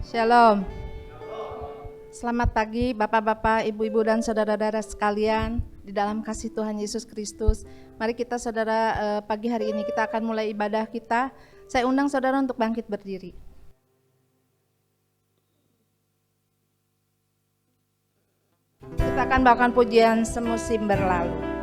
Shalom. Selamat pagi Bapak-bapak, Ibu-ibu dan saudara-saudara sekalian di dalam kasih Tuhan Yesus Kristus. Mari kita saudara, pagi hari ini kita akan mulai ibadah kita. Saya undang saudara untuk bangkit berdiri. Kita akan bawakan pujian Semusim Berlalu.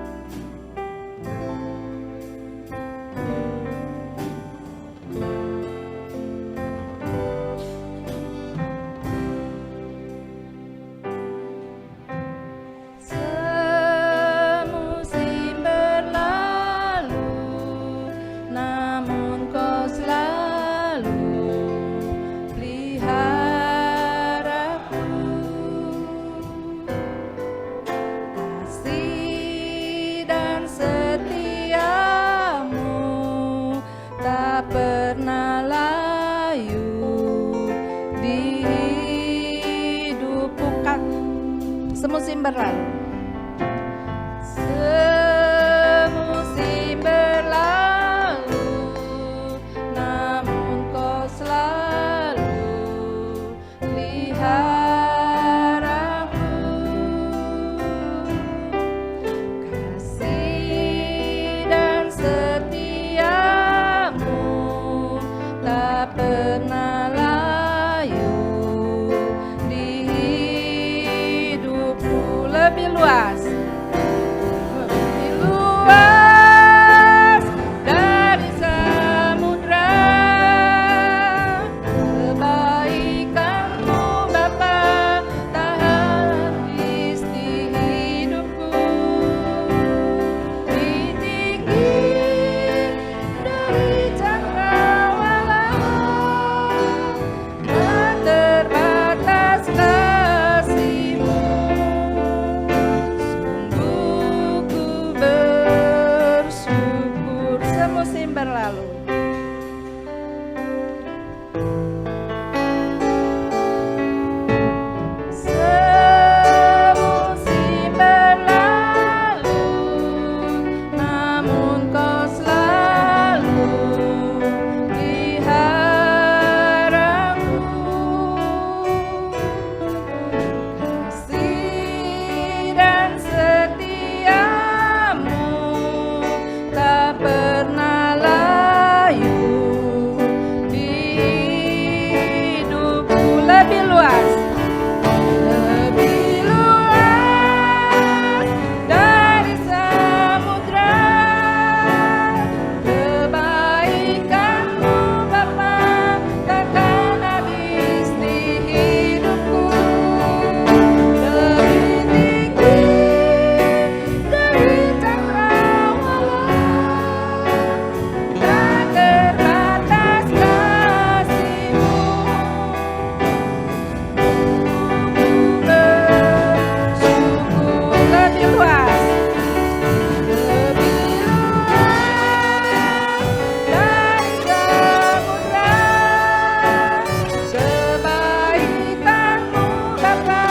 Semusim berlalu. Semusim berlalu, namun kau selalu pelihara aku. Kasih dan setiamu tak pernah layu di hidupku. Lebih luas, lebih luas dari samudra. Kebaikanmu Bapa tak habis di hidupku. Lebih tinggi dari cakrawala, tak terbatas kasih-Mu. Semusim berlalu. Semusim berlalu, namun kau selalu peliharaku. Kasih dan setiamu tak pernah layu di hidupku. Lebih luas, lebih luas dari samudra. Kebaikanmu Bapa takkan habis di hidupku. Lebih tinggi dari cakrawala, tak terbatas kasih-Mu. Bersyukur. Lebih luas, lebih luas dari samudra. Kebaikanmu Bapa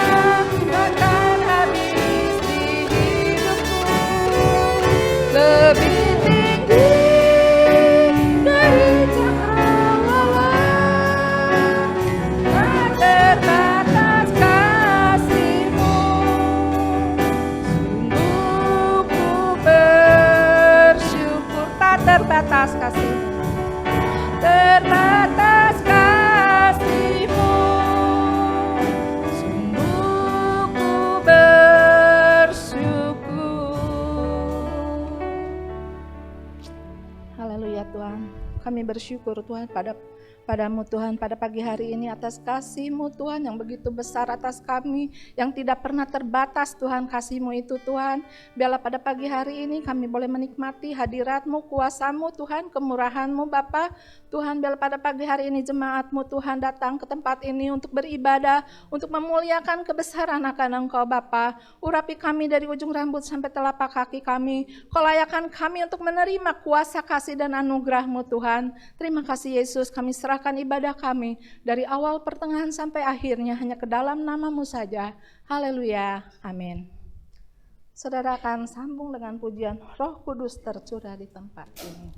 takkan habis di hidupku. Lebih tinggi dari cakrawala, tak terbatas kasih-Mu. Sungguh ku bersyukur, tak terbatas kasih-Mu, terbatas kasih-Mu. Sungguh ku bersyukur. Haleluya Tuhan, kami bersyukur Tuhan padamu Tuhan pada pagi hari ini atas kasih-Mu Tuhan yang begitu besar atas kami, yang tidak pernah terbatas Tuhan kasih-Mu itu Tuhan. Biarlah pada pagi hari ini kami boleh menikmati hadirat-Mu, kuasa-Mu Tuhan, kemurahan-Mu Bapa. Tuhan, biarlah pada pagi hari ini jemaat-Mu Tuhan datang ke tempat ini untuk beribadah, untuk memuliakan kebesaran akan Engkau Bapa. Urapi kami dari ujung rambut sampai telapak kaki kami. Kau layakan kami untuk menerima kuasa kasih dan anugerah-Mu Tuhan. Terima kasih Yesus, kami serahkan ibadah kami dari awal pertengahan sampai akhirnya hanya ke dalam nama-Mu saja. Haleluya, amin. Saudara akan sambung dengan pujian Roh Kudus tercurah di tempat ini.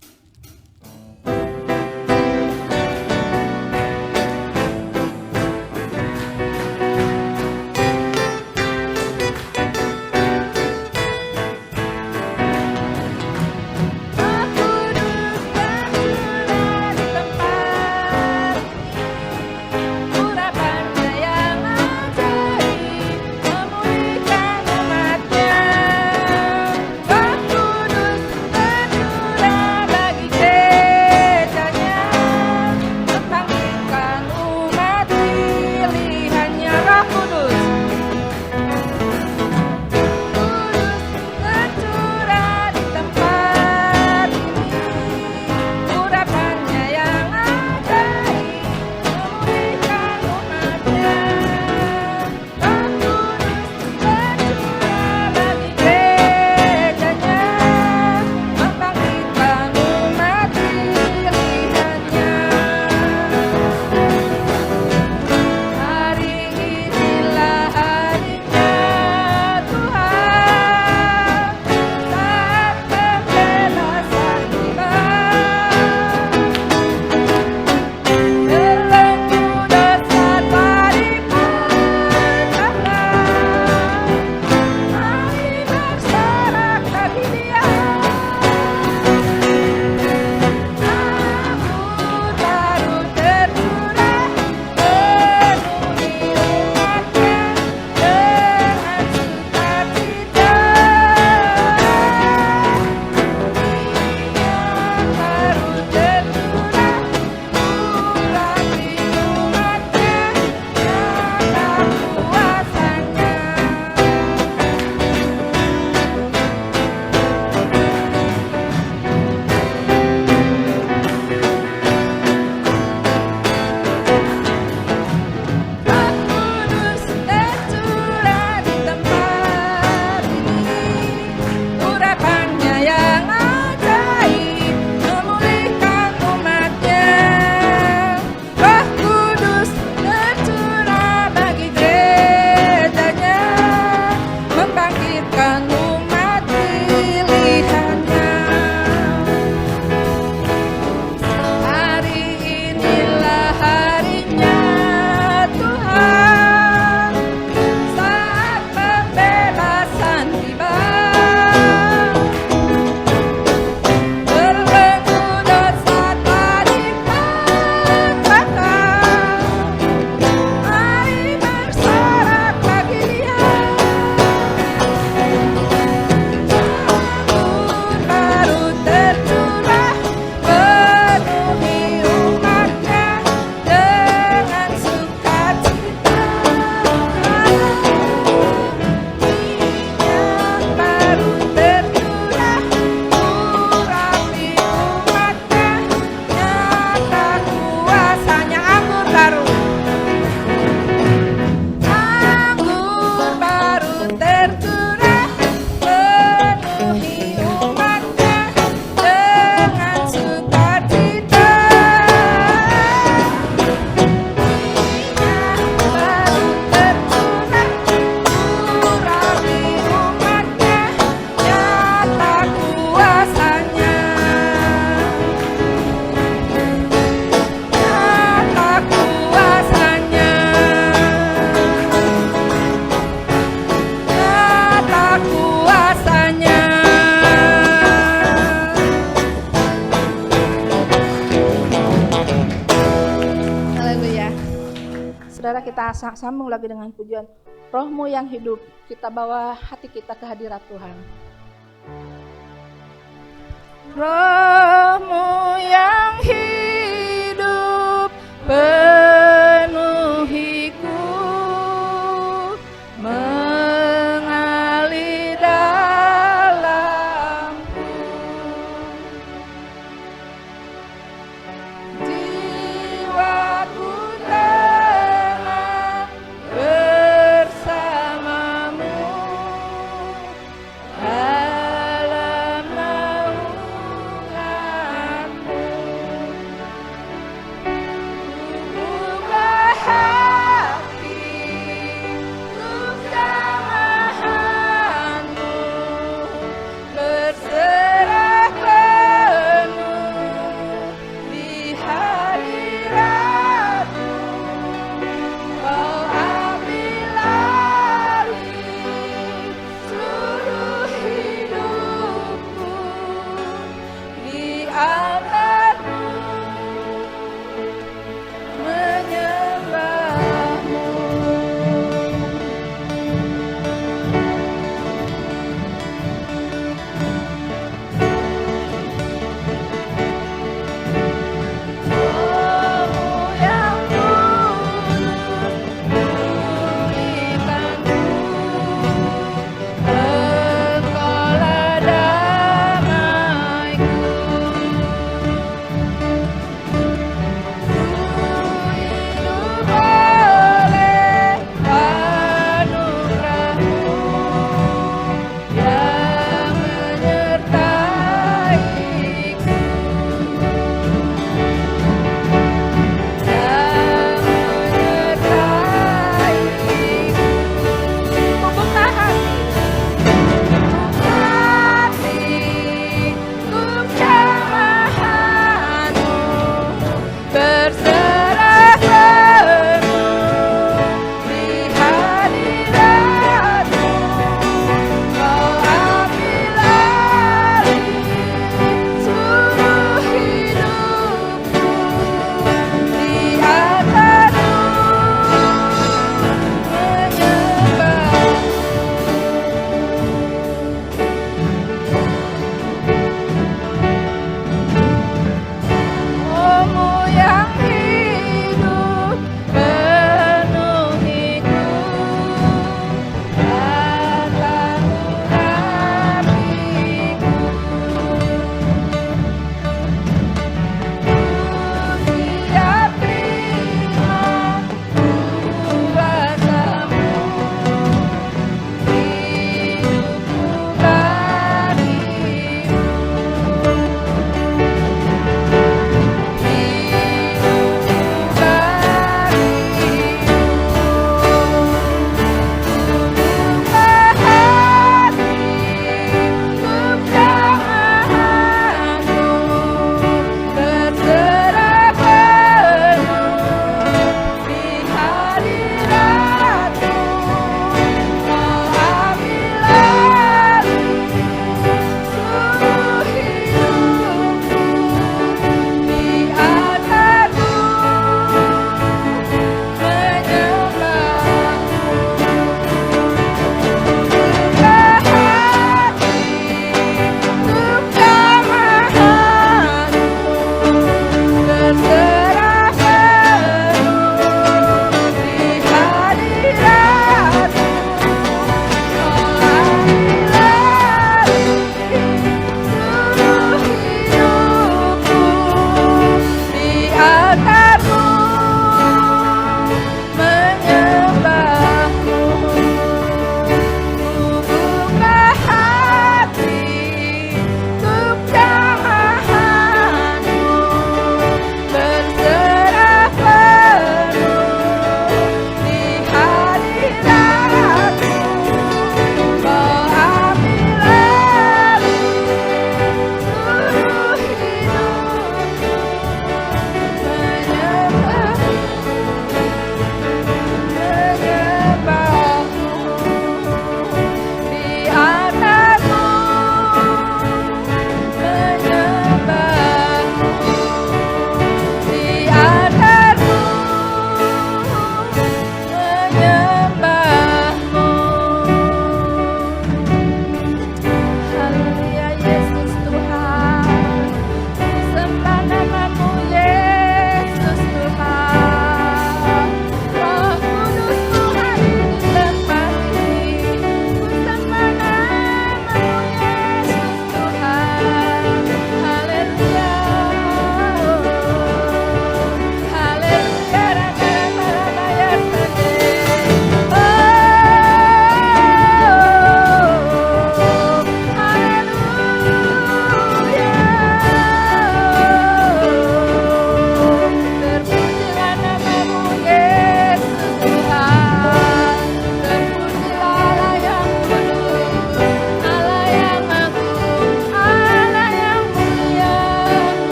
Saudara, kita sambung lagi dengan pujian Roh-Mu yang hidup. Kita bawa hati kita ke hadirat Tuhan. Roh-Mu yang hidup penuhiku, mengalir dalamku. Jiwaku tenang bersamamu dalam naunganmu.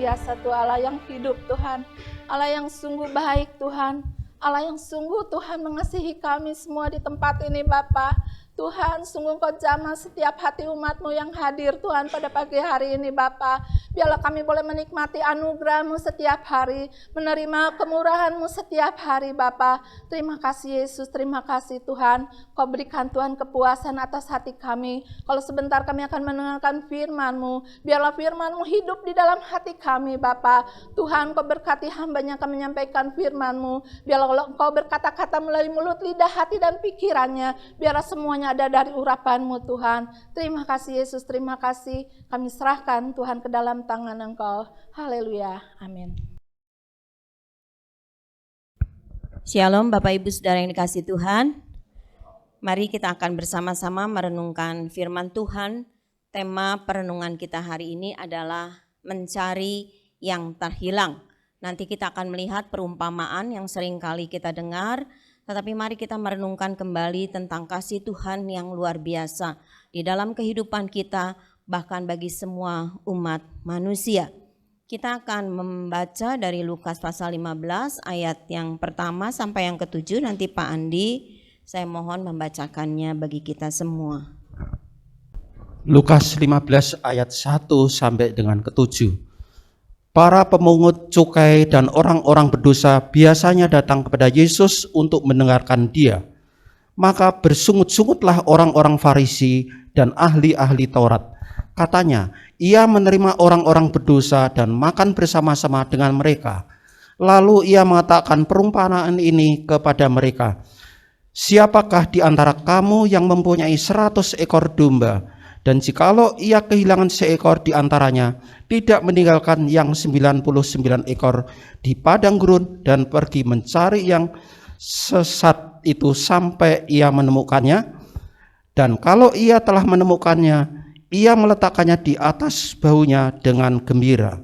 biasa Tuhan, Allah yang hidup Tuhan, Allah yang sungguh baik Tuhan, Allah yang sungguh Tuhan mengasihi kami semua di tempat ini Bapa. Tuhan, sungguh Kau jamah setiap hati umat-Mu yang hadir Tuhan pada pagi hari ini Bapa. Biarlah kami boleh menikmati anugerah-Mu setiap hari, menerima kemurahan-Mu setiap hari Bapa. Terima kasih Yesus, terima kasih Tuhan. Kau berikan Tuhan kepuasan atas hati kami. Kalau sebentar kami akan mendengarkan firman-Mu, biarlah firman-Mu hidup di dalam hati kami Bapa. Tuhan, Kau berkati hamba-Nya akan menyampaikan firman-Mu. Biarlah Kau berkata-kata melalui mulut, lidah, hati, dan pikirannya. Biarlah semuanya ada dari urapan-Mu Tuhan. Terima kasih Yesus, terima kasih. Kami serahkan Tuhan ke dalam tangan Engkau. Haleluya, amin. Shalom Bapak Ibu Saudara yang dikasihi Tuhan. Mari kita akan bersama-sama merenungkan firman Tuhan. Tema perenungan kita hari ini adalah mencari yang terhilang. Nanti kita akan melihat perumpamaan yang sering kali kita dengar. Tetapi mari kita merenungkan kembali tentang kasih Tuhan yang luar biasa di dalam kehidupan kita, bahkan bagi semua umat manusia. Kita akan membaca dari Lukas pasal 15 ayat yang pertama sampai yang ke-7. Nanti Pak Andi, saya mohon membacakannya bagi kita semua. Lukas 15 ayat 1 sampai dengan ke-7. Para pemungut cukai dan orang-orang berdosa biasanya datang kepada Yesus untuk mendengarkan Dia. Maka bersungut-sungutlah orang-orang Farisi dan ahli-ahli Taurat. Katanya, Ia menerima orang-orang berdosa dan makan bersama-sama dengan mereka. Lalu Ia mengatakan perumpamaan ini kepada mereka. Siapakah di antara kamu yang mempunyai 100 ekor domba, dan jikalau ia kehilangan seekor di antaranya, tidak meninggalkan yang 99 ekor di padang gurun dan pergi mencari yang sesat itu sampai ia menemukannya? Dan kalau ia telah menemukannya, ia meletakkannya di atas bahunya dengan gembira.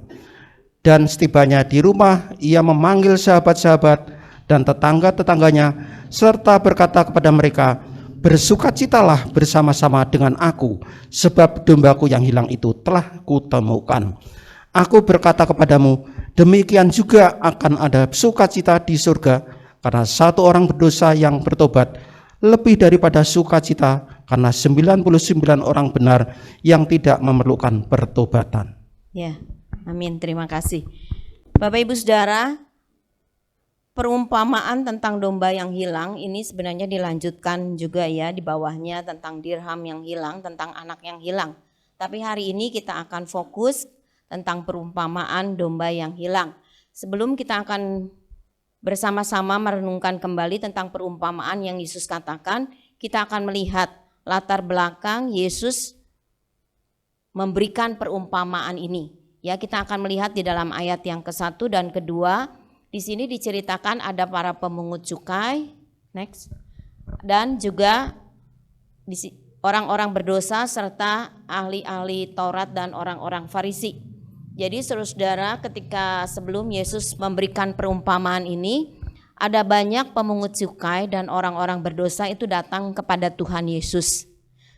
Dan setibanya di rumah, ia memanggil sahabat-sahabat dan tetangga-tetangganya, serta berkata kepada mereka, bersukacitalah bersama-sama dengan aku, sebab dombaku yang hilang itu telah kutemukan. Aku berkata kepadamu, demikian juga akan ada sukacita di surga karena satu orang berdosa yang bertobat, lebih daripada sukacita karena 99 orang benar yang tidak memerlukan pertobatan. Ya, amin, terima kasih. Bapak Ibu Saudara, perumpamaan tentang domba yang hilang ini sebenarnya dilanjutkan juga ya di bawahnya tentang dirham yang hilang, tentang anak yang hilang. Tapi hari ini kita akan fokus tentang perumpamaan domba yang hilang. Sebelum kita akan bersama-sama merenungkan kembali tentang perumpamaan yang Yesus katakan, kita akan melihat latar belakang Yesus memberikan perumpamaan ini. Ya, kita akan melihat di dalam ayat yang ke-1 dan ke-2. Di sini diceritakan ada para pemungut cukai, next, dan juga orang-orang berdosa serta ahli-ahli Taurat dan orang-orang Farisi. Jadi saudara-saudara, ketika sebelum Yesus memberikan perumpamaan ini, ada banyak pemungut cukai dan orang-orang berdosa itu datang kepada Tuhan Yesus,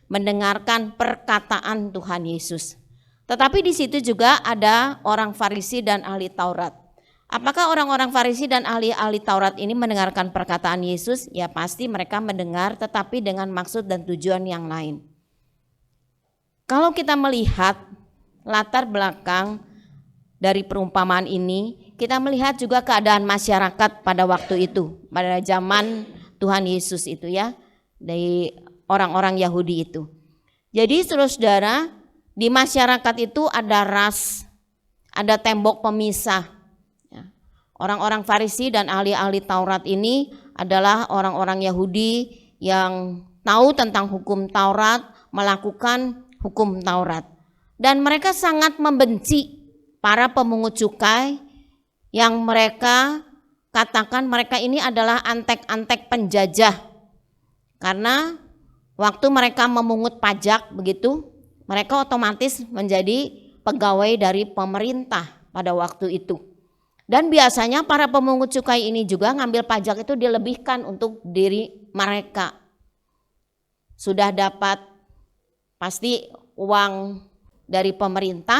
mendengarkan perkataan Tuhan Yesus. Tetapi di situ juga ada orang Farisi dan ahli Taurat. Apakah orang-orang Farisi dan ahli-ahli Taurat ini mendengarkan perkataan Yesus? Ya pasti mereka mendengar, tetapi dengan maksud dan tujuan yang lain. Kalau kita melihat latar belakang dari perumpamaan ini, kita melihat juga keadaan masyarakat pada waktu itu, pada zaman Tuhan Yesus itu ya, dari orang-orang Yahudi itu. Jadi saudara-saudara, di masyarakat itu ada ras, ada tembok pemisah. Orang-orang Farisi dan ahli-ahli Taurat ini adalah orang-orang Yahudi yang tahu tentang hukum Taurat, melakukan hukum Taurat. Dan mereka sangat membenci para pemungut cukai yang mereka katakan mereka ini adalah antek-antek penjajah. Karena waktu mereka memungut pajak begitu, mereka otomatis menjadi pegawai dari pemerintah pada waktu itu. Dan biasanya para pemungut cukai ini juga ngambil pajak itu dilebihkan untuk diri mereka. Sudah dapat pasti uang dari pemerintah,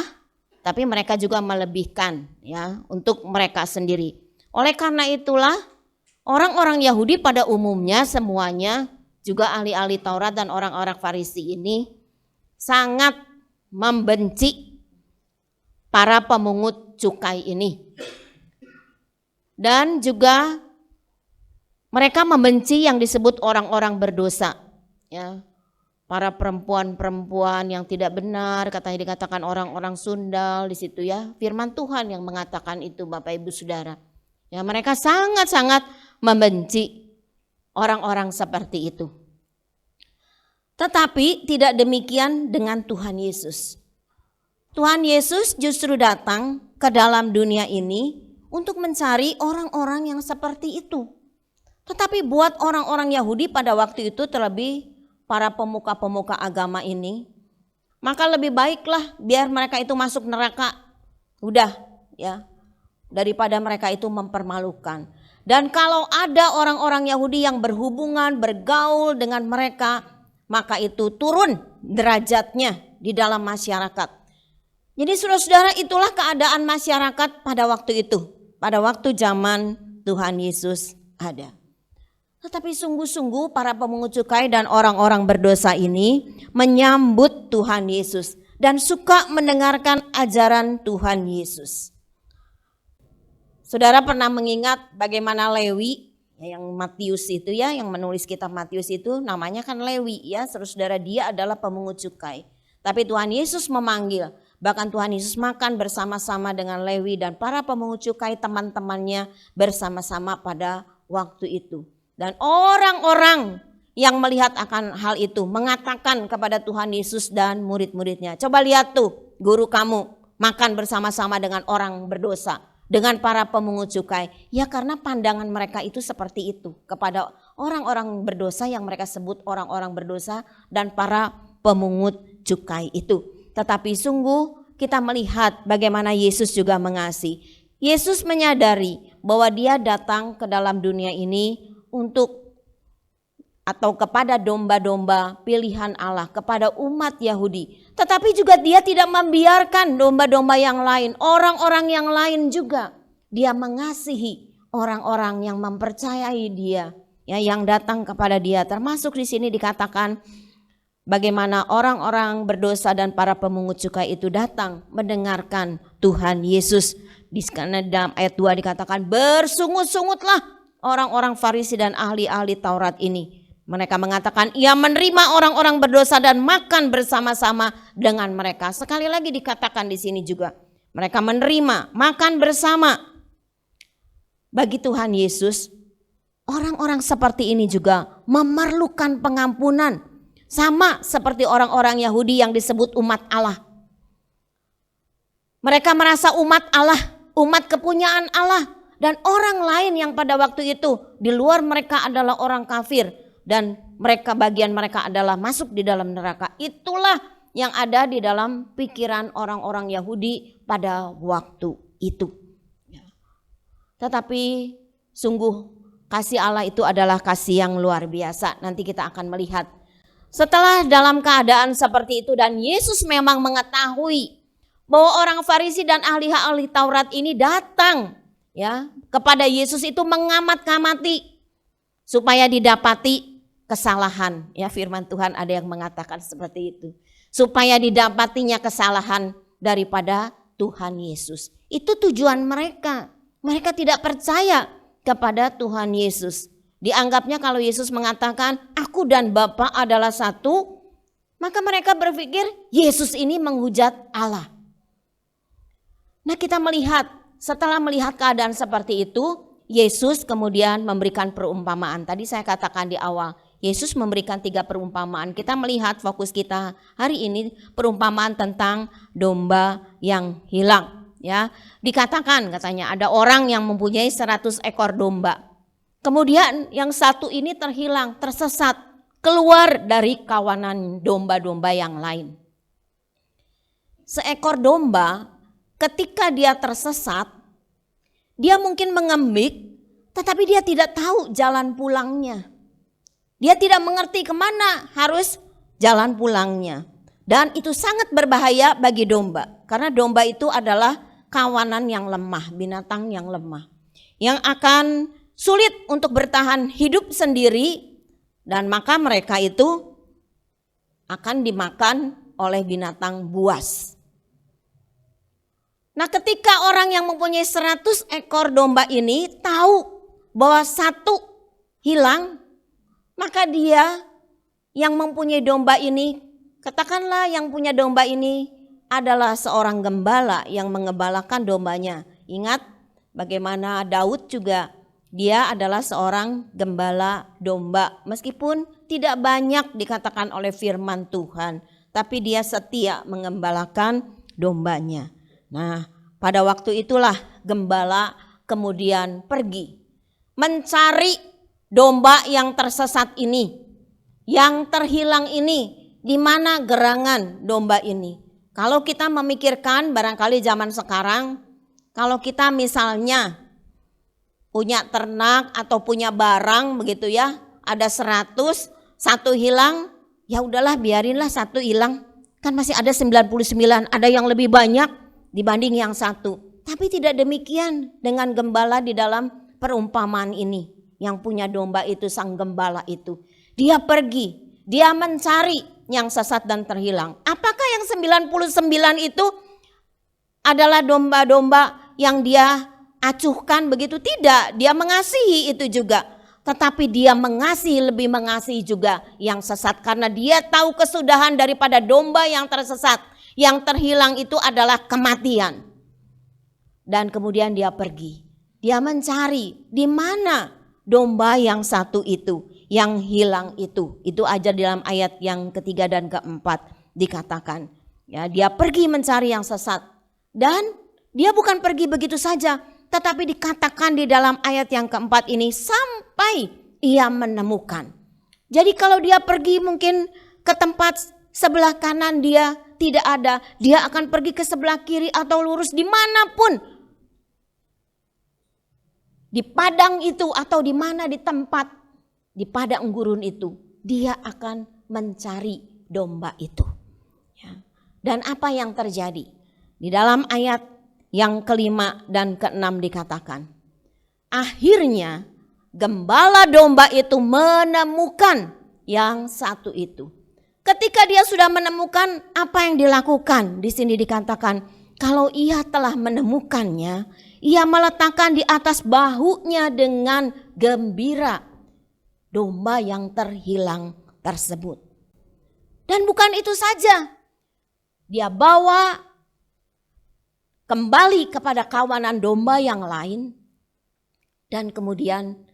tapi mereka juga melebihkan ya untuk mereka sendiri. Oleh karena itulah orang-orang Yahudi pada umumnya semuanya juga ahli-ahli Taurat dan orang-orang Farisi ini sangat membenci para pemungut cukai ini. Dan juga mereka membenci yang disebut orang-orang berdosa ya. Para perempuan-perempuan yang tidak benar, katanya dikatakan orang-orang sundal di situ ya. Firman Tuhan yang mengatakan itu Bapak Ibu Saudara. Ya, mereka sangat-sangat membenci orang-orang seperti itu. Tetapi tidak demikian dengan Tuhan Yesus. Tuhan Yesus justru datang ke dalam dunia ini untuk mencari orang-orang yang seperti itu. Tetapi buat orang-orang Yahudi pada waktu itu, terlebih para pemuka-pemuka agama ini, maka lebih baiklah biar mereka itu masuk neraka. Udah ya, daripada mereka itu mempermalukan. Dan kalau ada orang-orang Yahudi yang berhubungan, bergaul dengan mereka, maka itu turun derajatnya di dalam masyarakat. Jadi saudara-saudara, itulah keadaan masyarakat pada waktu itu, pada waktu zaman Tuhan Yesus ada. Tetapi sungguh-sungguh para pemungut cukai dan orang-orang berdosa ini menyambut Tuhan Yesus dan suka mendengarkan ajaran Tuhan Yesus. Saudara pernah mengingat bagaimana Lewi, yang Matius itu ya, yang menulis kitab Matius itu namanya kan Lewi ya, saudara, dia adalah pemungut cukai. Tapi Tuhan Yesus memanggil, bahkan Tuhan Yesus makan bersama-sama dengan Lewi dan para pemungut cukai teman-temannya bersama-sama pada waktu itu. Dan orang-orang yang melihat akan hal itu mengatakan kepada Tuhan Yesus dan murid-muridnya, coba lihat tuh guru kamu makan bersama-sama dengan orang berdosa, dengan para pemungut cukai. Ya karena pandangan mereka itu seperti itu kepada orang-orang berdosa yang mereka sebut orang-orang berdosa dan para pemungut cukai itu. Tetapi sungguh kita melihat bagaimana Yesus juga mengasihi. Yesus menyadari bahwa dia datang ke dalam dunia ini untuk atau kepada domba-domba pilihan Allah, kepada umat Yahudi. Tetapi juga dia tidak membiarkan domba-domba yang lain, orang-orang yang lain juga. Dia mengasihi orang-orang yang mempercayai dia, ya, yang datang kepada dia. Termasuk di sini dikatakan bagaimana orang-orang berdosa dan para pemungut cukai itu datang mendengarkan Tuhan Yesus. Di sana dalam ayat 2 dikatakan bersungut-sungutlah orang-orang Farisi dan ahli-ahli Taurat ini. Mereka mengatakan ia menerima orang-orang berdosa dan makan bersama-sama dengan mereka. Sekali lagi dikatakan di sini juga, mereka menerima, makan bersama. Bagi Tuhan Yesus, orang-orang seperti ini juga memerlukan pengampunan. Sama seperti orang-orang Yahudi yang disebut umat Allah. Mereka merasa umat Allah, umat kepunyaan Allah. Dan orang lain yang pada waktu itu di luar mereka adalah orang kafir. Dan mereka, bagian mereka adalah masuk di dalam neraka. Itulah yang ada di dalam pikiran orang-orang Yahudi pada waktu itu. Tetapi sungguh kasih Allah itu adalah kasih yang luar biasa. Nanti kita akan melihat. Setelah dalam keadaan seperti itu dan Yesus memang mengetahui bahwa orang Farisi dan ahli-ahli Taurat ini datang ya kepada Yesus itu mengamat-ngamati supaya didapati kesalahan. Ya, firman Tuhan ada yang mengatakan seperti itu. Supaya didapatinya kesalahan daripada Tuhan Yesus. Itu tujuan mereka. Mereka tidak percaya kepada Tuhan Yesus. Dianggapnya kalau Yesus mengatakan aku dan Bapa adalah satu, maka mereka berpikir Yesus ini menghujat Allah. Nah, kita melihat, setelah melihat keadaan seperti itu, Yesus kemudian memberikan perumpamaan. Tadi saya katakan di awal, Yesus memberikan 3 perumpamaan. Kita melihat fokus kita hari ini perumpamaan tentang domba yang hilang. Ya, dikatakan katanya ada orang yang mempunyai 100 ekor domba. Kemudian yang satu ini terhilang, tersesat, keluar dari kawanan domba-domba yang lain. Seekor domba ketika dia tersesat, dia mungkin mengembik, tetapi dia tidak tahu jalan pulangnya. Dia tidak mengerti kemana harus jalan pulangnya. Dan itu sangat berbahaya bagi domba. Karena domba itu adalah kawanan yang lemah, binatang yang lemah. Yang akan sulit untuk bertahan hidup sendiri. Dan maka mereka itu akan dimakan oleh binatang buas. Nah, ketika orang yang mempunyai 100 ekor domba ini tahu bahwa satu hilang, maka dia yang mempunyai domba ini, katakanlah yang punya domba ini adalah seorang gembala yang mengembalakan dombanya. Ingat bagaimana Daud juga, dia adalah seorang gembala domba. Meskipun tidak banyak dikatakan oleh firman Tuhan, tapi dia setia mengembalakan dombanya. Nah, pada waktu itulah gembala kemudian pergi mencari domba yang tersesat ini, yang terhilang ini. Di mana gerangan domba ini? Kalau kita memikirkan barangkali zaman sekarang, kalau kita misalnya punya ternak atau punya barang begitu ya, ada 100, satu hilang, ya udahlah biarinlah satu hilang. Kan masih ada 99, ada yang lebih banyak dibanding yang satu. Tapi tidak demikian dengan gembala di dalam perumpamaan ini. Yang punya domba itu sang gembala itu. Dia pergi, dia mencari yang sesat dan terhilang. Apakah yang 99 itu adalah domba-domba yang dia acuhkan begitu? Tidak, dia mengasihi itu juga. Tetapi dia mengasihi, lebih mengasihi juga yang sesat. Karena dia tahu kesudahan daripada domba yang tersesat. Yang terhilang itu adalah kematian. Dan kemudian dia pergi. Dia mencari di mana domba yang satu itu, yang hilang itu. Itu aja dalam ayat yang ketiga dan keempat dikatakan. Ya, dia pergi mencari yang sesat. Dan dia bukan pergi begitu saja, tetapi dikatakan di dalam ayat yang keempat ini sampai ia menemukan. Jadi kalau dia pergi mungkin ke tempat sebelah kanan dia tidak ada, dia akan pergi ke sebelah kiri atau lurus dimanapun. Di padang itu atau di mana di tempat, di padang gurun itu, dia akan mencari domba itu. Ya. Dan apa yang terjadi? Di dalam ayat yang kelima dan keenam dikatakan, akhirnya gembala domba itu menemukan yang satu itu. Ketika dia sudah menemukan, apa yang dilakukan? Di sini dikatakan, kalau ia telah menemukannya, ia meletakkan di atas bahunya dengan gembira domba yang terhilang tersebut. Dan bukan itu saja, dia bawa kembali kepada kawanan domba yang lain. Dan kemudian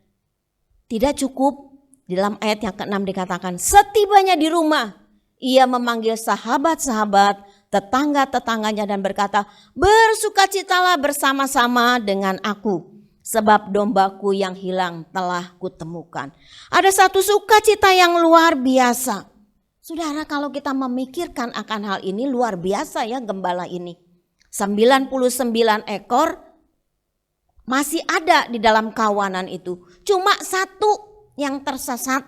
tidak cukup, di dalam ayat yang ke-6 dikatakan, setibanya di rumah, ia memanggil sahabat-sahabat, tetangga-tetangganya dan berkata, bersukacitalah bersama-sama dengan aku, sebab dombaku yang hilang telah kutemukan. Ada satu sukacita yang luar biasa. Saudara, kalau kita memikirkan akan hal ini, luar biasa ya gembala ini. 99 ekor masih ada di dalam kawanan itu. Cuma satu yang tersesat,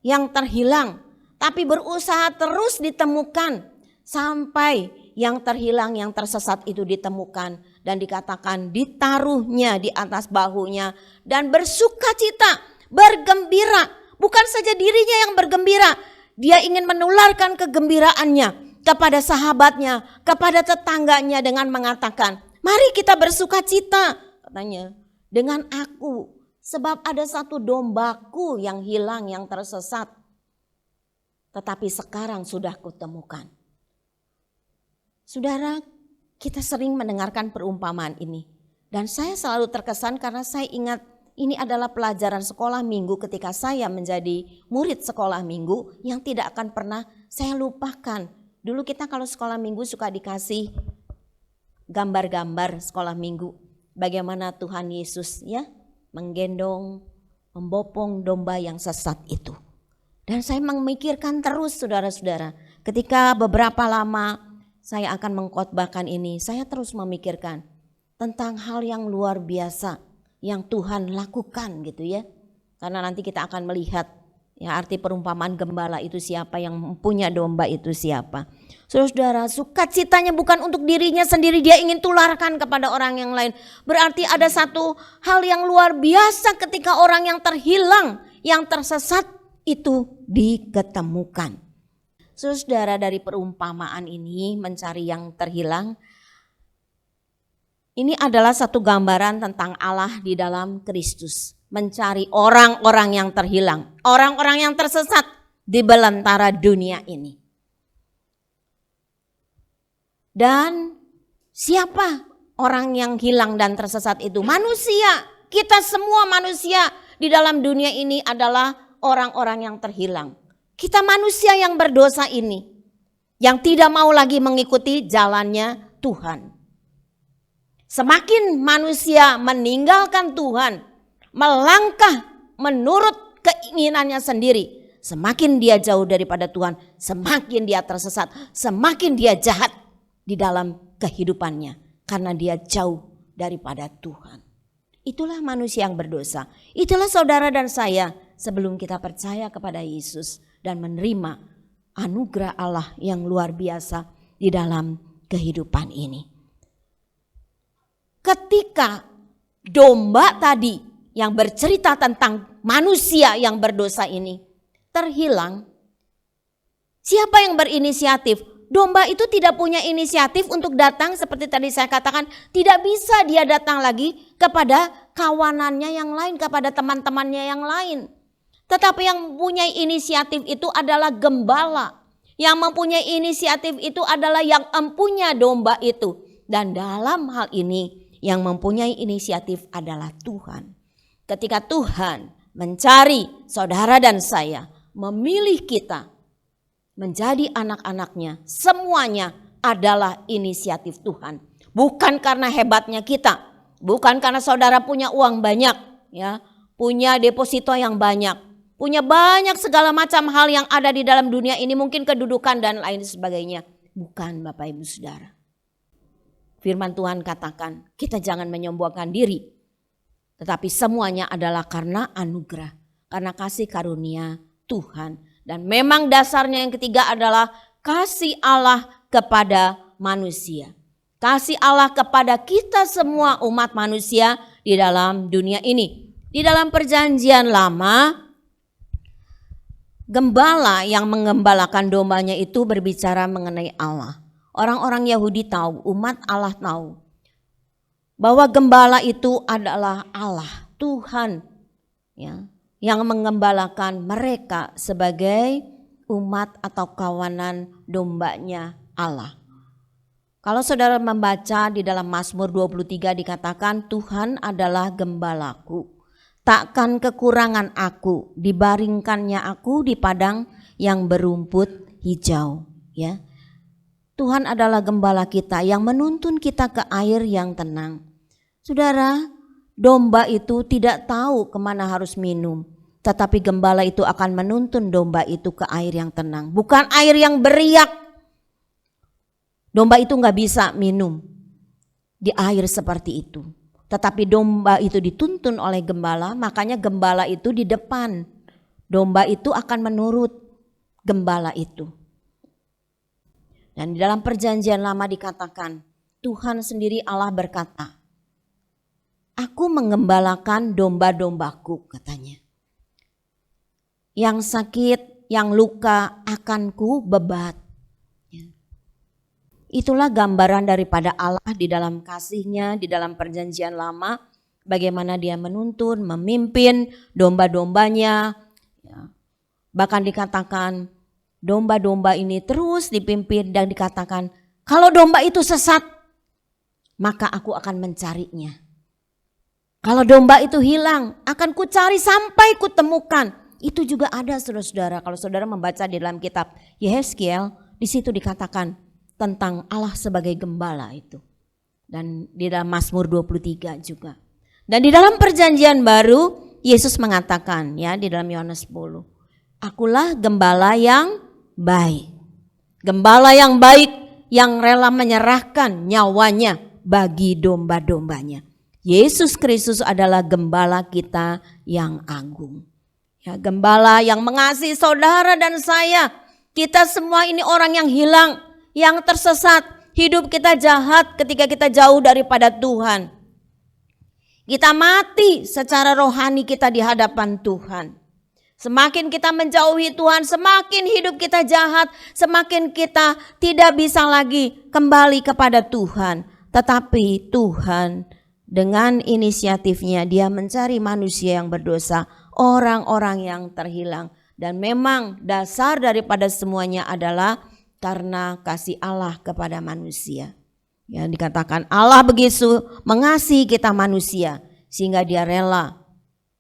yang terhilang. Tapi berusaha terus ditemukan. Sampai yang terhilang, yang tersesat itu ditemukan. Dan dikatakan ditaruhnya di atas bahunya. Dan bersukacita, bergembira. Bukan saja dirinya yang bergembira. Dia ingin menularkan kegembiraannya kepada sahabatnya, kepada tetangganya dengan mengatakan, mari kita bersukacita, katanya, dengan aku. Sebab ada satu dombaku yang hilang, yang tersesat. Tetapi sekarang sudah kutemukan. Saudara, kita sering mendengarkan perumpamaan ini. Dan saya selalu terkesan karena saya ingat ini adalah pelajaran sekolah minggu ketika saya menjadi murid sekolah minggu yang tidak akan pernah saya lupakan. Dulu kita kalau sekolah minggu suka dikasih gambar-gambar sekolah minggu. Bagaimana Tuhan Yesus ya menggendong, membopong domba yang sesat itu. Dan saya memikirkan terus saudara-saudara. Ketika beberapa lama saya akan mengkhotbahkan ini, saya terus memikirkan tentang hal yang luar biasa yang Tuhan lakukan gitu ya. Karena nanti kita akan melihat Ya, arti perumpamaan gembala itu siapa, yang punya domba itu siapa. Saudara-saudara, sukacitanya bukan untuk dirinya sendiri, dia ingin tularkan kepada orang yang lain. Berarti ada satu hal yang luar biasa ketika orang yang terhilang, yang tersesat itu diketemukan. Saudara, dari perumpamaan ini mencari yang terhilang, ini adalah satu gambaran tentang Allah di dalam Kristus. Mencari orang-orang yang terhilang, orang-orang yang tersesat di belantara dunia ini. Dan siapa orang yang hilang dan tersesat itu? Manusia. Kita semua manusia di dalam dunia ini adalah orang-orang yang terhilang. Kita manusia yang berdosa ini, yang tidak mau lagi mengikuti jalannya Tuhan. Semakin manusia meninggalkan Tuhan, melangkah menurut keinginannya sendiri, semakin dia jauh daripada Tuhan, semakin dia tersesat, semakin dia jahat di dalam kehidupannya karena dia jauh daripada Tuhan. Itulah manusia yang berdosa. Itulah saudara dan saya sebelum kita percaya kepada Yesus dan menerima anugerah Allah yang luar biasa di dalam kehidupan ini. Ketika domba tadi yang bercerita tentang manusia yang berdosa ini terhilang, siapa yang berinisiatif? Domba itu tidak punya inisiatif untuk datang, seperti tadi saya katakan, tidak bisa dia datang lagi kepada kawanannya yang lain, kepada teman-temannya yang lain. Tetapi yang punya inisiatif itu adalah gembala. Yang mempunyai inisiatif itu adalah yang empunya domba itu. Dan dalam hal ini yang mempunyai inisiatif adalah Tuhan. Ketika Tuhan mencari saudara dan saya, memilih kita menjadi anak-anaknya, semuanya adalah inisiatif Tuhan. Bukan karena hebatnya kita, bukan karena saudara punya uang banyak, ya, punya deposito yang banyak, punya banyak segala macam hal yang ada di dalam dunia ini, mungkin kedudukan dan lain sebagainya. Bukan, Bapak Ibu Saudara. Firman Tuhan katakan, kita jangan menyombongkan diri. Tetapi semuanya adalah karena anugerah, karena kasih karunia Tuhan. Dan memang dasarnya yang ketiga adalah kasih Allah kepada manusia. Kasih Allah kepada kita semua umat manusia di dalam dunia ini. Di dalam perjanjian lama, gembala yang mengembalakan dombanya itu berbicara mengenai Allah. Orang-orang Yahudi tahu, umat Allah tahu bahwa gembala itu adalah Allah, Tuhan, ya, yang mengembalakan mereka sebagai umat atau kawanan dombanya Allah. Kalau saudara membaca di dalam Mazmur 23 dikatakan, Tuhan adalah gembalaku, takkan kekurangan aku, dibaringkannya aku di padang yang berumput hijau, ya. Tuhan adalah gembala kita yang menuntun kita ke air yang tenang. Saudara, domba itu tidak tahu kemana harus minum. Tetapi gembala itu akan menuntun domba itu ke air yang tenang. Bukan air yang beriak. Domba itu gak bisa minum di air seperti itu. Tetapi domba itu dituntun oleh gembala, makanya gembala itu di depan. Domba itu akan menurut gembala itu. Dan di dalam perjanjian lama dikatakan, Tuhan sendiri Allah berkata, aku mengembalakan domba-dombaku, katanya. Yang sakit, yang luka akan ku bebat. Itulah gambaran daripada Allah di dalam kasih-Nya, di dalam perjanjian lama. Bagaimana dia menuntun, memimpin domba-dombanya. Bahkan dikatakan, domba-domba ini terus dipimpin dan dikatakan, kalau domba itu sesat, maka aku akan mencarinya. Kalau domba itu hilang, akan kucari sampai kutemukan. Itu juga ada saudara-saudara. Kalau saudara membaca di dalam kitab Yehezkiel, di situ dikatakan tentang Allah sebagai gembala itu. Dan di dalam Mazmur 23 juga. Dan di dalam perjanjian baru, Yesus mengatakan, ya, di dalam Yohanes 10, akulah gembala yang baik. Gembala yang baik yang rela menyerahkan nyawanya bagi domba-dombanya. Yesus Kristus adalah gembala kita yang agung. Ya, gembala yang mengasihi saudara dan saya. Kita semua ini orang yang hilang, yang tersesat. Hidup kita jahat ketika kita jauh daripada Tuhan. Kita mati secara rohani kita di hadapan Tuhan. Semakin kita menjauhi Tuhan, semakin hidup kita jahat, semakin kita tidak bisa lagi kembali kepada Tuhan. Tetapi Tuhan dengan inisiatifnya dia mencari manusia yang berdosa, orang-orang yang terhilang. Dan memang dasar daripada semuanya adalah karena kasih Allah kepada manusia. Ya, dikatakan Allah begitu mengasihi kita manusia sehingga dia rela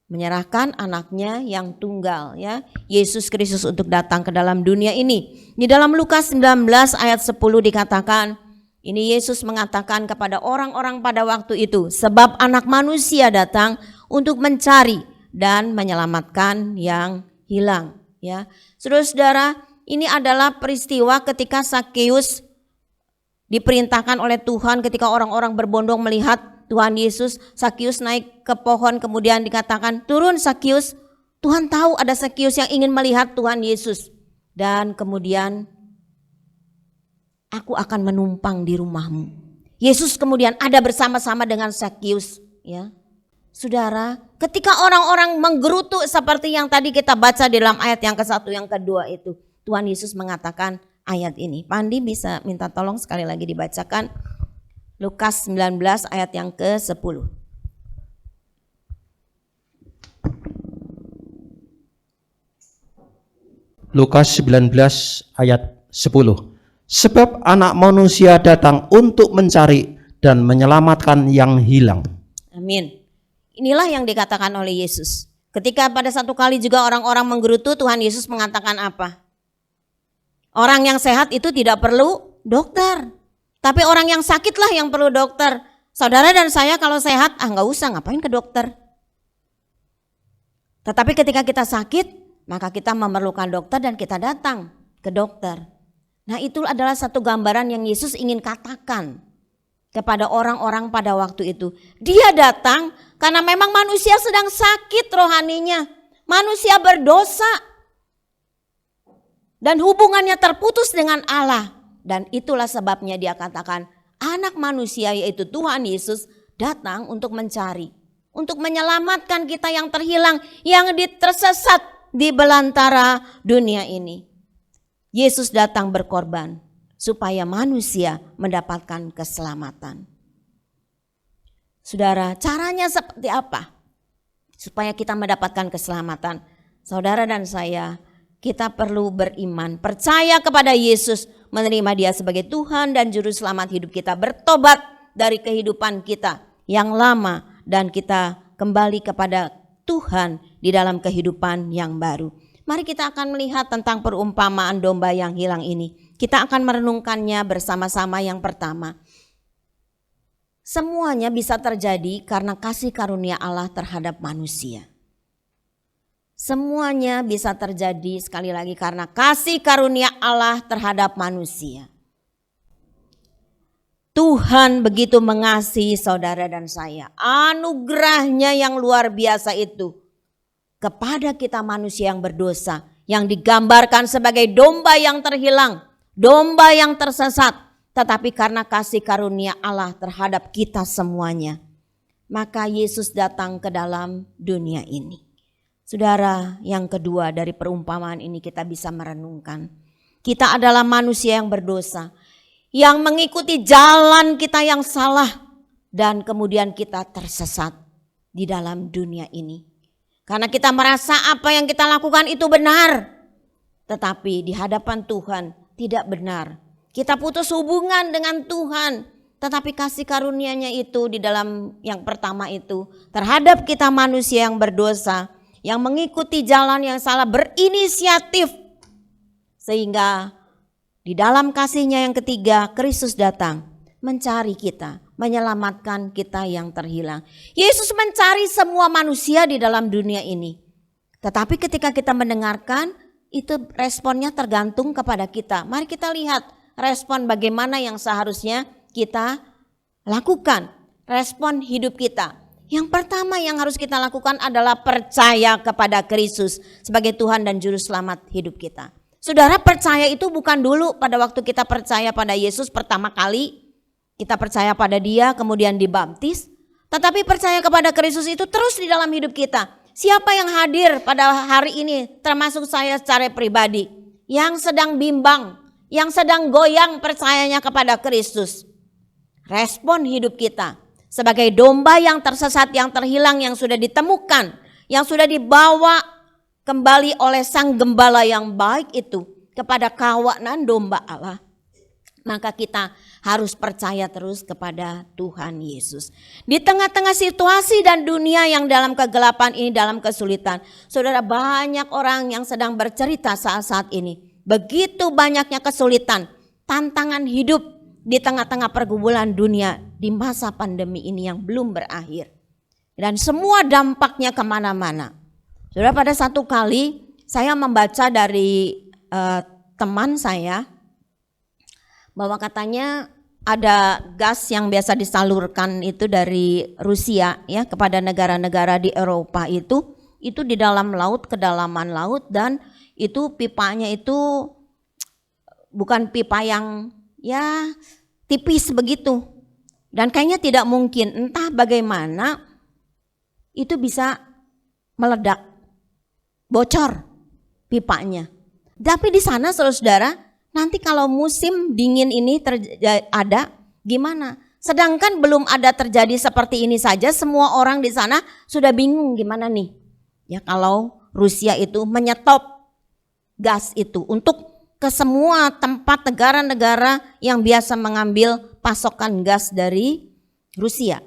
menyerahkan anaknya yang tunggal, ya, Yesus Kristus untuk datang ke dalam dunia ini. Di dalam Lukas 19 ayat 10 dikatakan, ini Yesus mengatakan kepada orang-orang pada waktu itu, sebab anak manusia datang untuk mencari dan menyelamatkan yang hilang, ya. Saudara-saudara, ini adalah peristiwa ketika Sakeus diperintahkan oleh Tuhan ketika orang-orang berbondong melihat Tuhan Yesus. Sakeus naik ke pohon, kemudian dikatakan, turun Sakeus. Tuhan tahu ada Sakeus yang ingin melihat Tuhan Yesus. Dan kemudian, aku akan menumpang di rumahmu. Yesus kemudian ada bersama-sama dengan Sakeus, ya. Saudara, ketika orang-orang menggerutu seperti yang tadi kita baca di dalam ayat yang ke-1, yang kedua itu, Tuhan Yesus mengatakan ayat ini. Pandi bisa minta tolong sekali lagi dibacakan Lukas 19 ayat yang ke-10. Lukas 19 ayat 10. Sebab anak manusia datang untuk mencari dan menyelamatkan yang hilang. Amin. Inilah yang dikatakan oleh Yesus. Ketika pada satu kali juga orang-orang menggerutu, Tuhan Yesus mengatakan apa? Orang yang sehat itu tidak perlu dokter. Tapi orang yang sakitlah yang perlu dokter. Saudara dan saya kalau sehat, nggak usah, ngapain ke dokter. Tetapi ketika kita sakit, maka kita memerlukan dokter dan kita datang ke dokter. Nah, itu adalah satu gambaran yang Yesus ingin katakan kepada orang-orang pada waktu itu. Dia datang karena memang manusia sedang sakit rohaninya. Manusia berdosa. Dan hubungannya terputus dengan Allah. Dan itulah sebabnya dia katakan anak manusia yaitu Tuhan Yesus datang untuk mencari. Untuk menyelamatkan kita yang terhilang, yang tersesat di belantara dunia ini. Yesus datang berkorban supaya manusia mendapatkan keselamatan. Saudara, caranya seperti apa? Supaya kita mendapatkan keselamatan. Saudara dan saya, kita perlu beriman, percaya kepada Yesus, menerima Dia sebagai Tuhan dan Juru Selamat hidup kita, bertobat dari kehidupan kita yang lama dan kita kembali kepada Tuhan di dalam kehidupan yang baru. Mari kita akan melihat tentang perumpamaan domba yang hilang ini. Kita akan merenungkannya bersama-sama. Yang pertama, semuanya bisa terjadi karena kasih karunia Allah terhadap manusia. Semuanya bisa terjadi sekali lagi karena kasih karunia Allah terhadap manusia. Tuhan begitu mengasihi saudara dan saya. Anugerahnya yang luar biasa itu kepada kita manusia yang berdosa, yang digambarkan sebagai domba yang terhilang, domba yang tersesat, tetapi karena kasih karunia Allah terhadap kita semuanya, maka Yesus datang ke dalam dunia ini. Saudara, yang kedua dari perumpamaan ini kita bisa merenungkan. Kita adalah manusia yang berdosa, yang mengikuti jalan kita yang salah, dan kemudian kita tersesat di dalam dunia ini. Karena kita merasa apa yang kita lakukan itu benar. Tetapi di hadapan Tuhan tidak benar. Kita putus hubungan dengan Tuhan. Tetapi kasih karunia-Nya itu di dalam yang pertama itu terhadap kita manusia yang berdosa, yang mengikuti jalan yang salah, berinisiatif. Sehingga di dalam kasih-Nya yang ketiga, Kristus datang mencari kita, menyelamatkan kita yang terhilang. Yesus mencari semua manusia di dalam dunia ini. Tetapi ketika kita mendengarkan, itu responnya tergantung kepada kita. Mari kita lihat respon bagaimana yang seharusnya kita lakukan. Respon hidup kita. Yang pertama yang harus kita lakukan adalah percaya kepada Kristus sebagai Tuhan dan Juru Selamat hidup kita. Saudara, percaya itu bukan dulu pada waktu kita percaya pada Yesus pertama kali, kita percaya pada Dia kemudian dibaptis. Tetapi percaya kepada Kristus itu terus di dalam hidup kita. Siapa yang hadir pada hari ini, termasuk saya secara pribadi, yang sedang bimbang, yang sedang goyang percayanya kepada Kristus. Respon hidup kita sebagai domba yang tersesat, yang terhilang, yang sudah ditemukan, yang sudah dibawa kembali oleh Sang Gembala yang baik itu kepada kawanan domba Allah. Maka kita harus percaya terus kepada Tuhan Yesus. Di tengah-tengah situasi dan dunia yang dalam kegelapan ini, dalam kesulitan. Saudara, banyak orang yang sedang bercerita saat-saat ini. Begitu banyaknya kesulitan, tantangan hidup di tengah-tengah pergumulan dunia di masa pandemi ini yang belum berakhir. Dan semua dampaknya kemana-mana. Saudara, pada satu kali saya membaca dari teman saya, bahwa katanya ada gas yang biasa disalurkan itu dari Rusia ya kepada negara-negara di Eropa itu di dalam laut, kedalaman laut, dan itu pipanya itu bukan pipa yang ya tipis begitu. Dan kayaknya tidak mungkin, entah bagaimana itu bisa meledak, bocor pipanya. Tapi di sana saudara, nanti kalau musim dingin ini ada, gimana? Sedangkan belum ada terjadi seperti ini saja, semua orang di sana sudah bingung gimana nih. Ya kalau Rusia itu menyetop gas itu untuk ke semua tempat negara-negara yang biasa mengambil pasokan gas dari Rusia.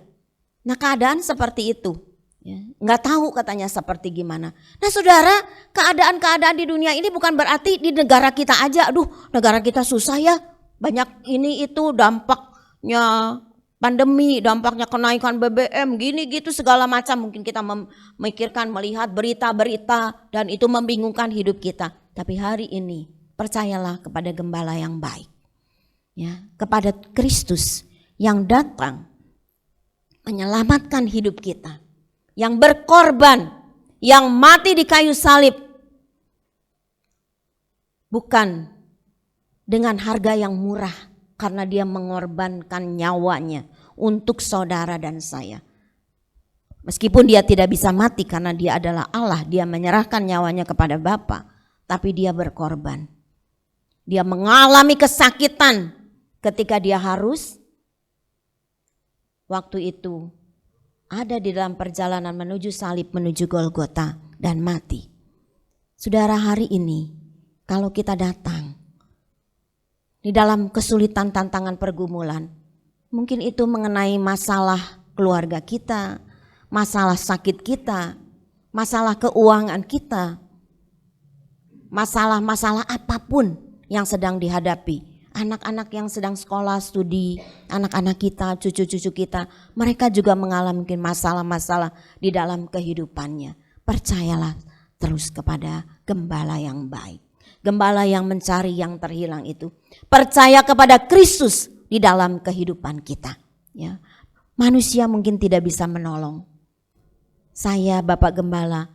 Nah, keadaan seperti itu. Ya, nggak tahu katanya seperti gimana. Nah saudara, keadaan-keadaan di dunia ini bukan berarti di negara kita aja. Aduh, negara kita susah ya. Banyak ini itu dampaknya pandemi, dampaknya kenaikan BBM, gini gitu segala macam. Mungkin kita memikirkan, melihat berita-berita dan itu membingungkan hidup kita. Tapi hari ini percayalah kepada Gembala yang baik. Ya, kepada Kristus yang datang menyelamatkan hidup kita. Yang berkorban, yang mati di kayu salib, bukan dengan harga yang murah, karena dia mengorbankan nyawanya untuk saudara dan saya. Meskipun dia tidak bisa mati karena dia adalah Allah, dia menyerahkan nyawanya kepada Bapa, tapi dia berkorban. Dia mengalami kesakitan ketika dia harus waktu itu ada di dalam perjalanan menuju salib, menuju Golgota dan mati. Saudara, hari ini kalau kita datang di dalam kesulitan, tantangan, pergumulan, mungkin itu mengenai masalah keluarga kita, masalah sakit kita, masalah keuangan kita, masalah-masalah apapun yang sedang dihadapi. Anak-anak yang sedang sekolah, studi, anak-anak kita, cucu-cucu kita, mereka juga mengalami masalah-masalah di dalam kehidupannya. Percayalah terus kepada Gembala yang baik. Gembala yang mencari yang terhilang itu. Percaya kepada Kristus di dalam kehidupan kita. Ya. Manusia mungkin tidak bisa menolong. Saya, Bapak Gembala,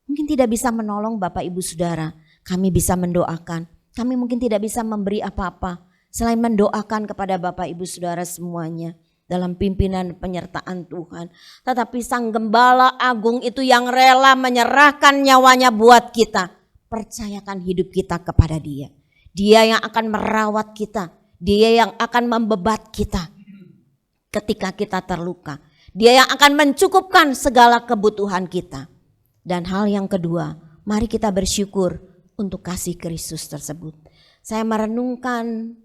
mungkin tidak bisa menolong Bapak Ibu Saudara. Kami bisa mendoakan. Kami mungkin tidak bisa memberi apa-apa selain mendoakan kepada Bapak Ibu Saudara semuanya dalam pimpinan penyertaan Tuhan. Tetapi Sang Gembala Agung itu yang rela menyerahkan nyawanya buat kita. Percayakan hidup kita kepada Dia. Dia yang akan merawat kita. Dia yang akan membebat kita ketika kita terluka. Dia yang akan mencukupkan segala kebutuhan kita. Dan hal yang kedua, mari kita bersyukur untuk kasih Kristus tersebut. Saya merenungkan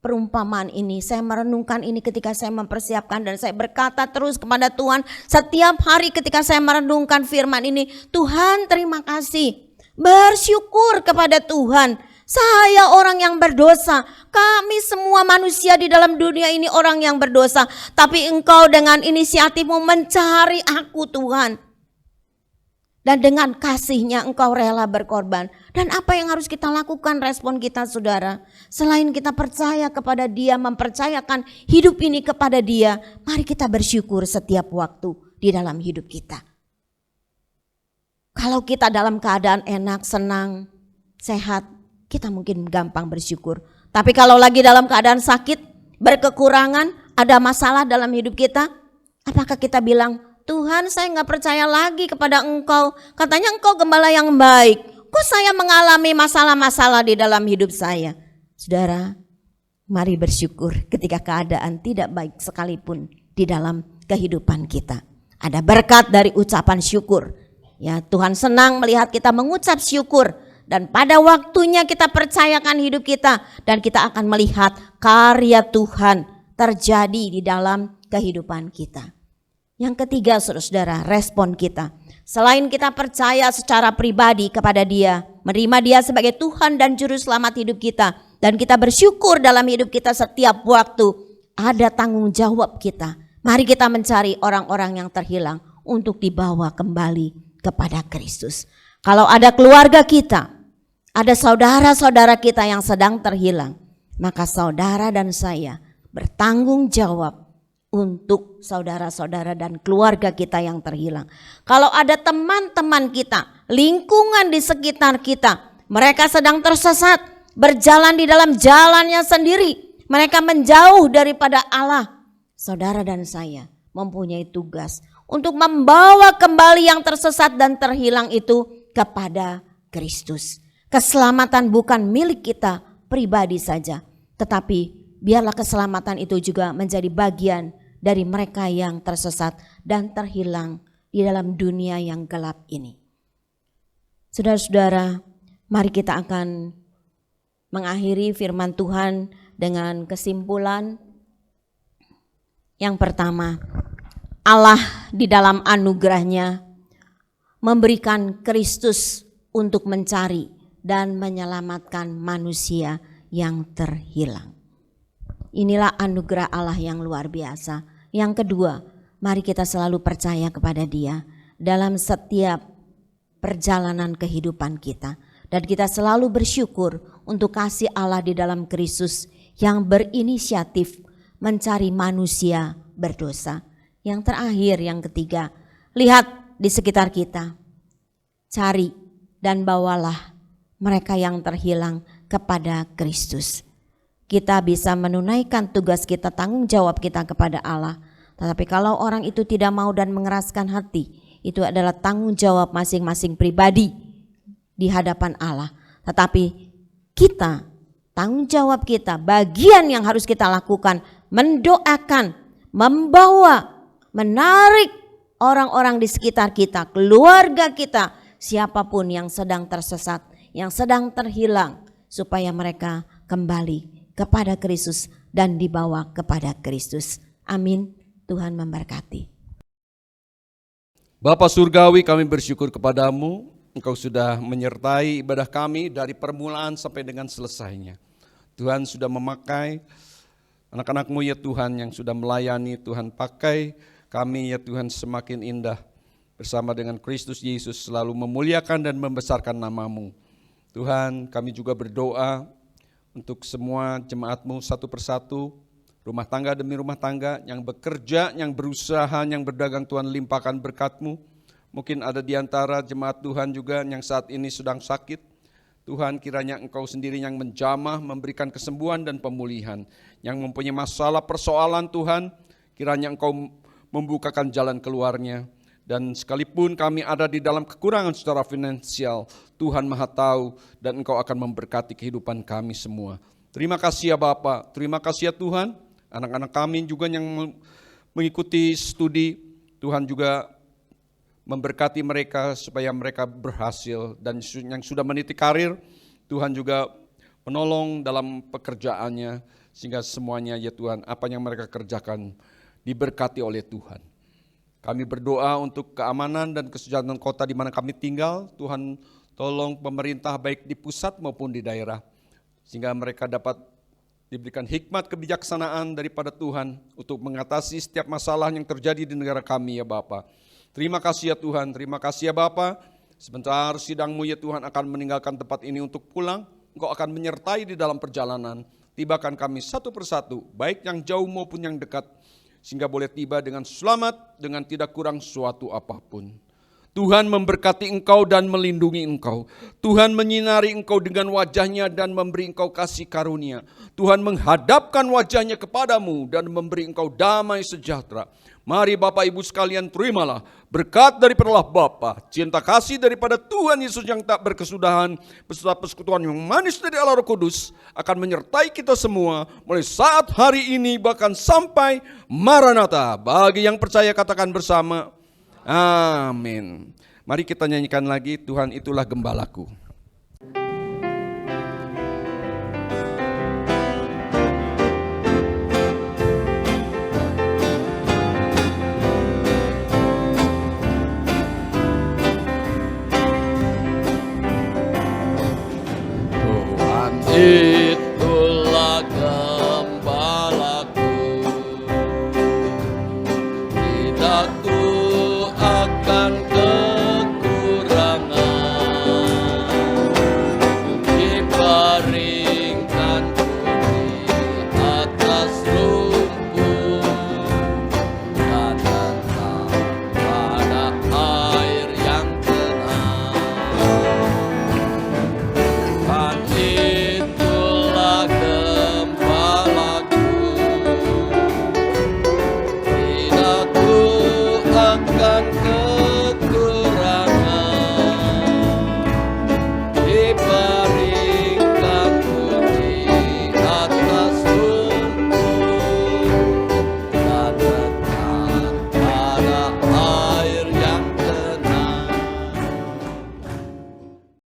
perumpamaan ini, saya merenungkan ini ketika saya mempersiapkan dan saya berkata terus kepada Tuhan setiap hari ketika saya merenungkan firman ini, Tuhan terima kasih, bersyukur kepada Tuhan. Saya orang yang berdosa, kami semua manusia di dalam dunia ini orang yang berdosa, tapi Engkau dengan inisiatifmu mencari aku Tuhan. Dan dengan kasih-Nya Engkau rela berkorban. Dan apa yang harus kita lakukan, respon kita saudara? Selain kita percaya kepada Dia, mempercayakan hidup ini kepada Dia, mari kita bersyukur setiap waktu. di dalam hidup kita. Kalau kita dalam keadaan enak, senang, sehat, kita mungkin gampang bersyukur. Tapi kalau lagi dalam keadaan sakit, berkekurangan, ada masalah dalam hidup kita, apakah kita bilang, Tuhan, saya nggak percaya lagi kepada Engkau. Katanya Engkau gembala yang baik. Kok saya mengalami masalah-masalah di dalam hidup saya? Saudara, mari bersyukur ketika keadaan tidak baik sekalipun di dalam kehidupan kita. Ada berkat dari ucapan syukur. Ya, Tuhan senang melihat kita mengucap syukur, dan pada waktunya kita percayakan hidup kita, dan kita akan melihat karya Tuhan terjadi di dalam kehidupan kita. Yang ketiga, saudara, respon kita. Selain kita percaya secara pribadi kepada Dia, menerima Dia sebagai Tuhan dan Juru Selamat hidup kita, dan kita bersyukur dalam hidup kita setiap waktu, ada tanggung jawab kita. Mari kita mencari orang-orang yang terhilang untuk dibawa kembali kepada Kristus. Kalau ada keluarga kita, ada saudara-saudara kita yang sedang terhilang, maka saudara dan saya bertanggung jawab untuk saudara-saudara dan keluarga kita yang terhilang. Kalau ada teman-teman kita, lingkungan di sekitar kita, mereka sedang tersesat, berjalan di dalam jalannya sendiri, mereka menjauh daripada Allah, saudara dan saya mempunyai tugas untuk membawa kembali yang tersesat dan terhilang itu kepada Kristus. Keselamatan bukan milik kita pribadi saja, tetapi biarlah keselamatan itu juga menjadi bagian dari mereka yang tersesat dan terhilang di dalam dunia yang gelap ini. Saudara-saudara, mari kita akan mengakhiri firman Tuhan dengan kesimpulan. Yang pertama, Allah di dalam anugerahnya memberikan Kristus untuk mencari dan menyelamatkan manusia yang terhilang. Inilah anugerah Allah yang luar biasa. Yang kedua, mari kita selalu percaya kepada Dia dalam setiap perjalanan kehidupan kita. Dan kita selalu bersyukur untuk kasih Allah di dalam Kristus yang berinisiatif mencari manusia berdosa. Yang terakhir, yang ketiga, lihat di sekitar kita. Cari dan bawalah mereka yang terhilang kepada Kristus. Kita bisa menunaikan tugas kita, tanggung jawab kita kepada Allah. Tetapi kalau orang itu tidak mau dan mengeraskan hati, itu adalah tanggung jawab masing-masing pribadi di hadapan Allah. Tetapi kita, tanggung jawab kita, bagian yang harus kita lakukan, mendoakan, membawa, menarik orang-orang di sekitar kita, keluarga kita, siapapun yang sedang tersesat, yang sedang terhilang, supaya mereka kembali kepada Kristus dan dibawa kepada Kristus. Amin. Tuhan memberkati. Bapa Surgawi, kami bersyukur kepadamu, Engkau sudah menyertai ibadah kami dari permulaan sampai dengan selesainya. Tuhan sudah memakai anak-anak-Mu ya Tuhan yang sudah melayani. Tuhan pakai kami ya Tuhan semakin indah bersama dengan Kristus Yesus, selalu memuliakan dan membesarkan nama-Mu. Tuhan, kami juga berdoa untuk semua jemaat-Mu satu persatu, rumah tangga demi rumah tangga, yang bekerja, yang berusaha, yang berdagang, Tuhan limpahkan berkat-Mu. Mungkin ada di antara jemaat Tuhan juga yang saat ini sedang sakit. Tuhan, kiranya Engkau sendiri yang menjamah, memberikan kesembuhan dan pemulihan. Yang mempunyai masalah persoalan Tuhan, kiranya Engkau membukakan jalan keluarnya. Dan sekalipun kami ada di dalam kekurangan secara finansial, Tuhan Maha Tahu dan Engkau akan memberkati kehidupan kami semua. Terima kasih ya Bapa, terima kasih ya Tuhan. Anak-anak kami juga yang mengikuti studi, Tuhan juga memberkati mereka supaya mereka berhasil. Dan yang sudah meniti karir, Tuhan juga menolong dalam pekerjaannya. Sehingga semuanya ya Tuhan, apa yang mereka kerjakan diberkati oleh Tuhan. Kami berdoa untuk keamanan dan kesejahteraan kota di mana kami tinggal. Tuhan tolong pemerintah baik di pusat maupun di daerah. Sehingga mereka dapat diberikan hikmat kebijaksanaan daripada Tuhan untuk mengatasi setiap masalah yang terjadi di negara kami ya Bapa. Terima kasih ya Tuhan, terima kasih ya Bapa. Sebentar sidang-Mu ya Tuhan akan meninggalkan tempat ini untuk pulang. Engkau akan menyertai di dalam perjalanan. Tibakan kami satu persatu, baik yang jauh maupun yang dekat. sehingga boleh tiba dengan selamat, dengan tidak kurang suatu apapun. Tuhan memberkati engkau dan melindungi engkau. Tuhan menyinari engkau dengan wajahnya dan memberi engkau kasih karunia. Tuhan menghadapkan wajahnya kepadamu dan memberi engkau damai sejahtera. Mari Bapak Ibu sekalian terimalah berkat daripada Allah Bapa, cinta kasih daripada Tuhan Yesus yang tak berkesudahan, beserta persekutuan yang manis dari Allah Roh Kudus akan menyertai kita semua mulai saat hari ini bahkan sampai Maranatha. Bagi yang percaya katakan bersama, amin. Mari kita nyanyikan lagi, Tuhan itulah gembalaku. Tuhan